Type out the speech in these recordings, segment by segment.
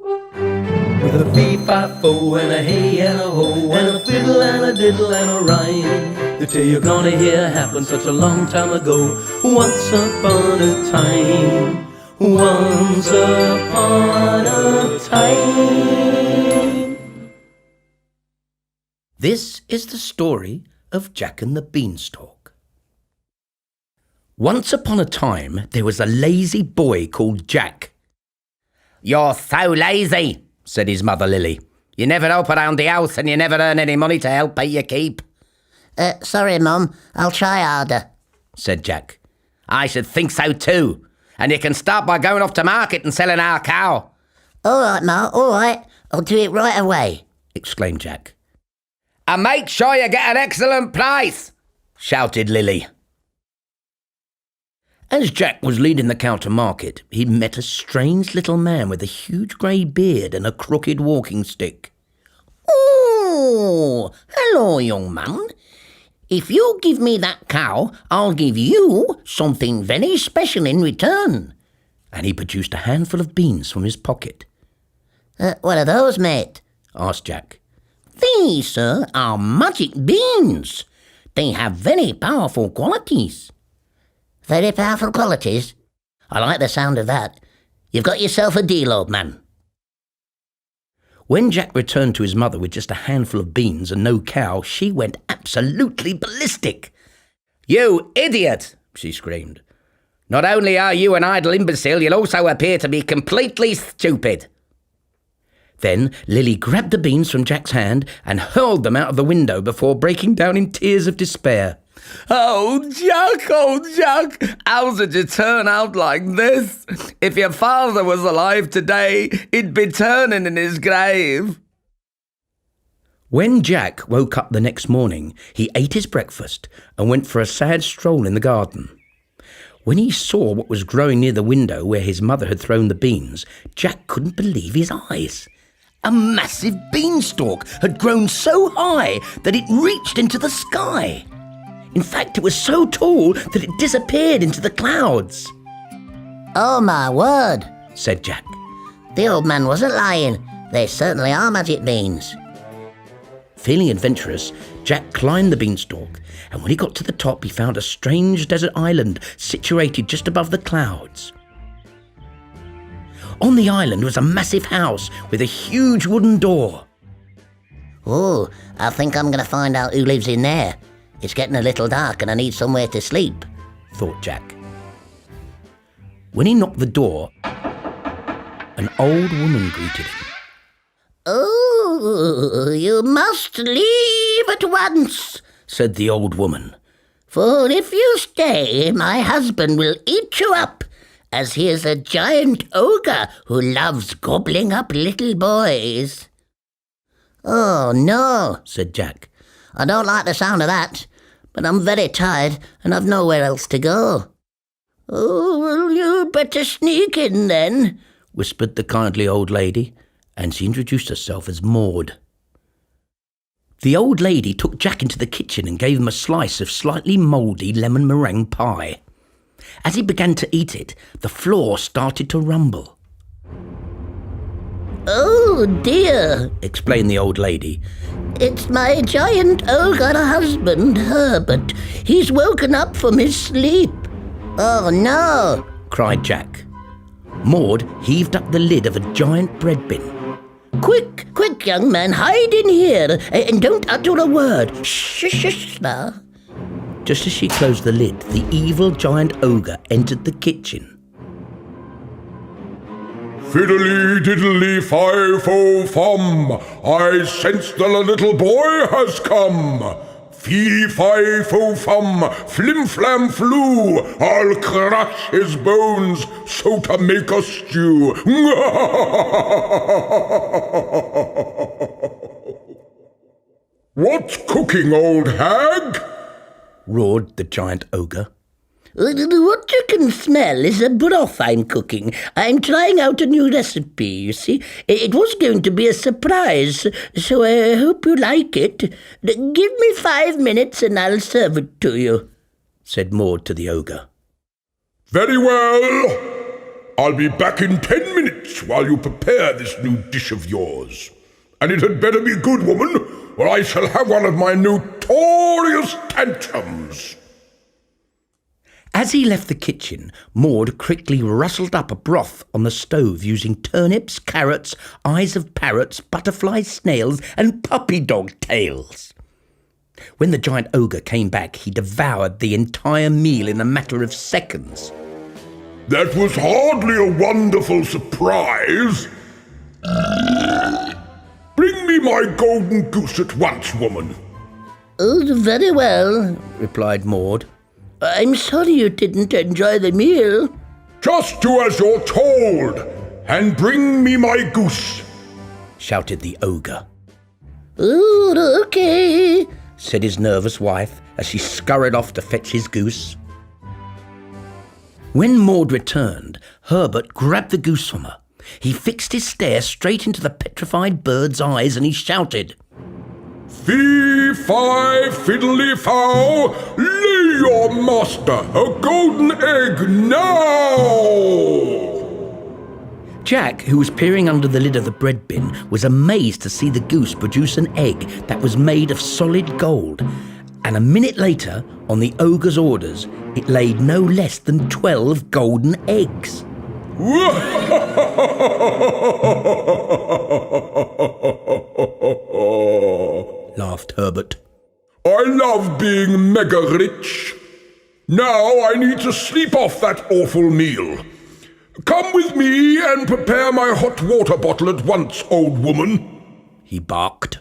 With a fee-fi-fo and a hey and a ho and a fiddle and a diddle and a rhyme, the tale you're gonna hear happened such a long time ago. Once upon a time, once upon a time. This is the story of Jack and the Beanstalk. Once upon a time, there was a lazy boy called Jack. "You're so lazy," said his mother Lily. "You never help around the house and you never earn any money to help pay your keep." Sorry, Mum. I'll try harder," said Jack. "I should think so too. And you can start by going off to market and selling our cow." "All right, Ma, all right. I'll do it right away," exclaimed Jack. "And make sure you get an excellent price," shouted Lily. As Jack was leading the cow to market, he met a strange little man with a huge grey beard and a crooked walking stick. "Oh, hello, young man. If you give me that cow, I'll give you something very special in return." And he produced a handful of beans from his pocket. What are those, mate?" asked Jack. "These, sir, are magic beans. They have very powerful qualities." "Very powerful qualities? I like the sound of that. You've got yourself a deal, old man." When Jack returned to his mother with just a handful of beans and no cow, she went absolutely ballistic. "You idiot!" she screamed. "Not only are you an idle imbecile, you also appear to be completely stupid." Then Lily grabbed the beans from Jack's hand and hurled them out of the window before breaking down in tears of despair. Oh, Jack, how did you turn out like this? If your father was alive today, he'd be turning in his grave." When Jack woke up the next morning, he ate his breakfast and went for a sad stroll in the garden. When he saw what was growing near the window where his mother had thrown the beans, Jack couldn't believe his eyes. A massive beanstalk had grown so high that it reached into the sky. In fact, it was so tall that it disappeared into the clouds. "Oh, my word," said Jack. "The old man wasn't lying. They certainly are magic beans." Feeling adventurous, Jack climbed the beanstalk, and when he got to the top, he found a strange desert island situated just above the clouds. On the island was a massive house with a huge wooden door. "Oh, I think I'm going to find out who lives in there. It's getting a little dark and I need somewhere to sleep," thought Jack. When he knocked the door, an old woman greeted him. "Oh, you must leave at once," said the old woman. "For if you stay, my husband will eat you up, as he is a giant ogre who loves gobbling up little boys." "Oh, no," said Jack. "I don't like the sound of that, but I'm very tired and I've nowhere else to go." "Oh, well, you better sneak in then," whispered the kindly old lady, and she introduced herself as Maud. The old lady took Jack into the kitchen and gave him a slice of slightly mouldy lemon meringue pie. As he began to eat it, the floor started to rumble. "Oh dear," explained the old lady. "It's my giant ogre husband, Herbert. He's woken up from his sleep." "Oh no," cried Jack. Maud heaved up the lid of a giant bread bin. Quick, young man, hide in here and don't utter a word. Shh, now." Just as she closed the lid, the evil giant ogre entered the kitchen. "Fiddly-diddly-fi-fo-fum, I sense that a little boy has come. Fee-fi-fo-fum, flim-flam-flu, I'll crush his bones so to make a stew." "What's cooking, old hag?" roared the giant ogre. "What you can smell is a broth I'm cooking. I'm trying out a new recipe, you see. It was going to be a surprise, so I hope you like it. Give me 5 minutes and I'll serve it to you," said Maud to the ogre. "Very well. I'll be back in 10 minutes while you prepare this new dish of yours. And it had better be good, woman, or I shall have one of my notorious tantrums." As he left the kitchen, Maud quickly rustled up a broth on the stove using turnips, carrots, eyes of parrots, butterfly snails, and puppy dog tails. When the giant ogre came back, he devoured the entire meal in a matter of seconds. "That was hardly a wonderful surprise. Bring me my golden goose at once, woman." "Oh, very well," replied Maud. "I'm sorry you didn't enjoy the meal." "Just do as you're told, and bring me my goose," shouted the ogre. "Oh, okay," said his nervous wife as she scurried off to fetch his goose. When Maud returned, Herbert grabbed the goose from her. He fixed his stare straight into the petrified bird's eyes and he shouted, "Fee, fi, fiddly, fow, lay your master a golden egg now!" Jack, who was peering under the lid of the bread bin, was amazed to see the goose produce an egg that was made of solid gold. And a minute later, on the ogre's orders, it laid no less than 12 golden eggs. Laughed Herbert. "I love being mega rich. Now I need to sleep off that awful meal. Come with me and prepare my hot water bottle at once, old woman," he barked.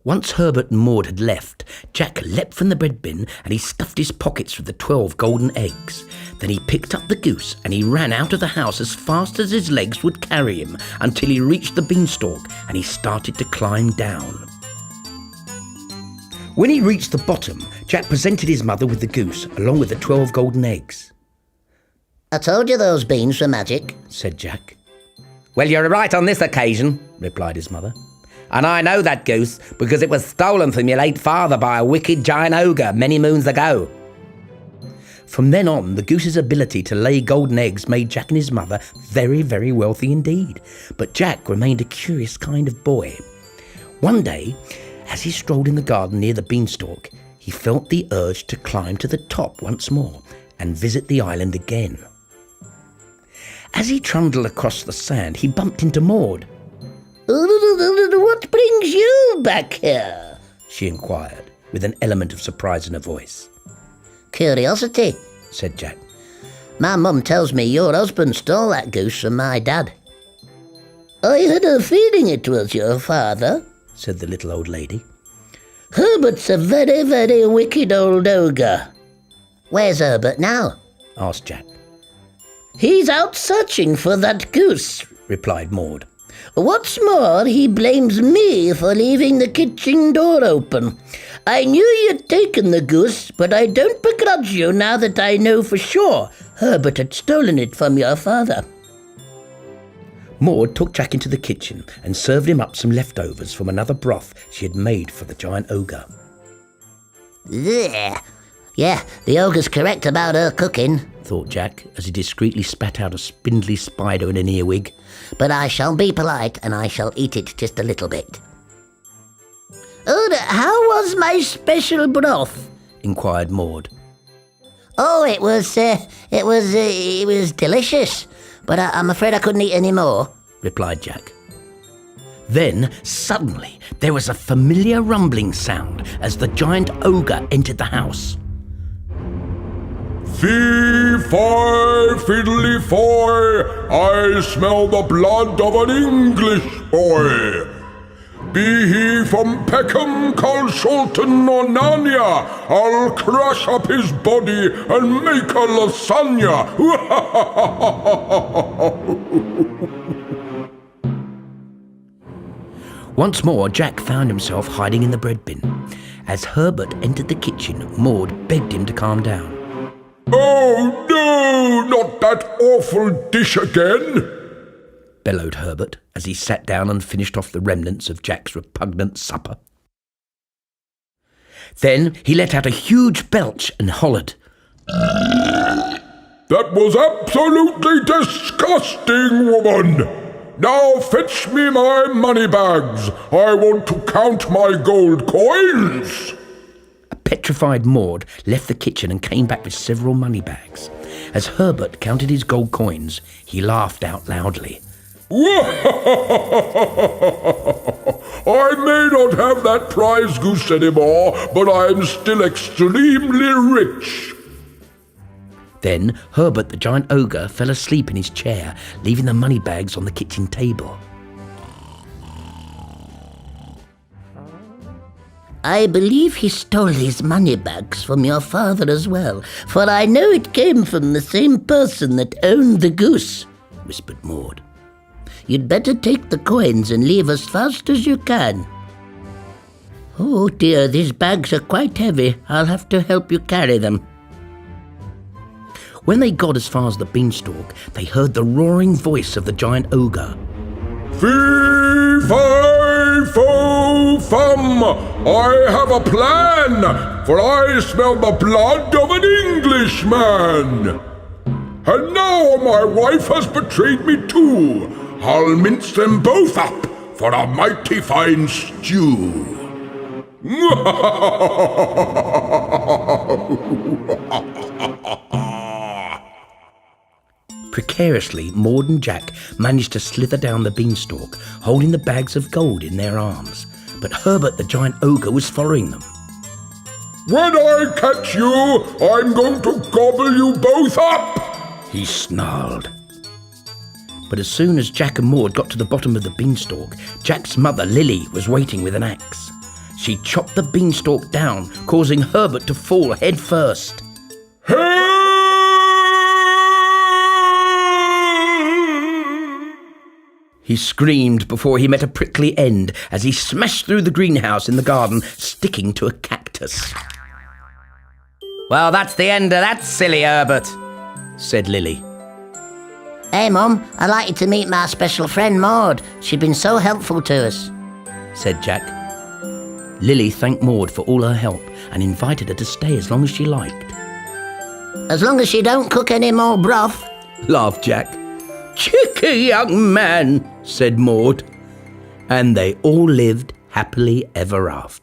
Once Herbert and Maud had left, Jack leapt from the bread bin and he stuffed his pockets with the 12 golden eggs. Then he picked up the goose and he ran out of the house as fast as his legs would carry him until he reached the beanstalk and he started to climb down. When he reached the bottom, Jack presented his mother with the goose along with the 12 golden eggs. "I told you those beans were magic," said Jack. "Well, you're right on this occasion," replied his mother. "And I know that goose because it was stolen from your late father by a wicked giant ogre many moons ago." From then on, the goose's ability to lay golden eggs made Jack and his mother very, very wealthy indeed. But Jack remained a curious kind of boy. One day, as he strolled in the garden near the beanstalk, he felt the urge to climb to the top once more and visit the island again. As he trundled across the sand, he bumped into Maud. "What brings you back here?" she inquired, with an element of surprise in her voice. "Curiosity," said Jack. "My mum tells me your husband stole that goose from my dad." "I had a feeling it was your father," said the little old lady. "Herbert's a very, very wicked old ogre." "Where's Herbert now?" asked Jack. "He's out searching for that goose," replied Maud. "What's more, he blames me for leaving the kitchen door open. I knew you'd taken the goose, but I don't begrudge you now that I know for sure Herbert had stolen it from your father." Maud took Jack into the kitchen and served him up some leftovers from another broth she had made for the giant ogre. There. Yeah, the ogre's correct about her cooking, thought Jack, as he discreetly spat out a spindly spider in an earwig. "But I shall be polite and I shall eat it just a little bit." "Oh, how was my special broth?" inquired Maud. "Oh, it was delicious, but I'm afraid I couldn't eat any more," replied Jack. Then, suddenly, there was a familiar rumbling sound as the giant ogre entered the house. "Fee, fi, fiddly, foy, I smell the blood of an English boy. Be he from Peckham, Colsholton or Narnia, I'll crush up his body and make a lasagna." Once more, Jack found himself hiding in the bread bin. As Herbert entered the kitchen, Maud begged him to calm down. "Oh no, not that awful dish again!" bellowed Herbert as he sat down and finished off the remnants of Jack's repugnant supper. Then he let out a huge belch and hollered, That was absolutely disgusting, woman! Now fetch me my money bags. I want to count my gold coins. A petrified Maud left the kitchen and came back with several money bags. As Herbert counted his gold coins, he laughed out loudly. I may not have that prize goose anymore, but I'm still extremely rich. Then Herbert the giant ogre fell asleep in his chair, leaving the money bags on the kitchen table. I believe he stole these money bags from your father as well, for I know it came from the same person that owned the goose, whispered Maud. You'd better take the coins and leave as fast as you can. Oh dear, these bags are quite heavy. I'll have to help you carry them. When they got as far as the beanstalk, they heard the roaring voice of the giant ogre. Fee-fi-fo-fum! I have a plan, for I smell the blood of an Englishman. And now my wife has betrayed me too. I'll mince them both up for a mighty fine stew. Precariously, Maud and Jack managed to slither down the beanstalk, holding the bags of gold in their arms. But Herbert the giant ogre was following them. When I catch you, I'm going to gobble you both up, he snarled. But as soon as Jack and Maud got to the bottom of the beanstalk, Jack's mother, Lily, was waiting with an axe. She chopped the beanstalk down, causing Herbert to fall head first. He screamed before he met a prickly end as he smashed through the greenhouse in the garden, sticking to a cactus. "Well, that's the end of that, silly Herbert," said Lily. Hey, Mum, I'd like you to meet my special friend Maud. She's been so helpful to us, said Jack. Lily thanked Maud for all her help and invited her to stay as long as she liked. As long as she don't cook any more broth, laughed Jack. "Cheeky young man," said Maud. And they all lived happily ever after.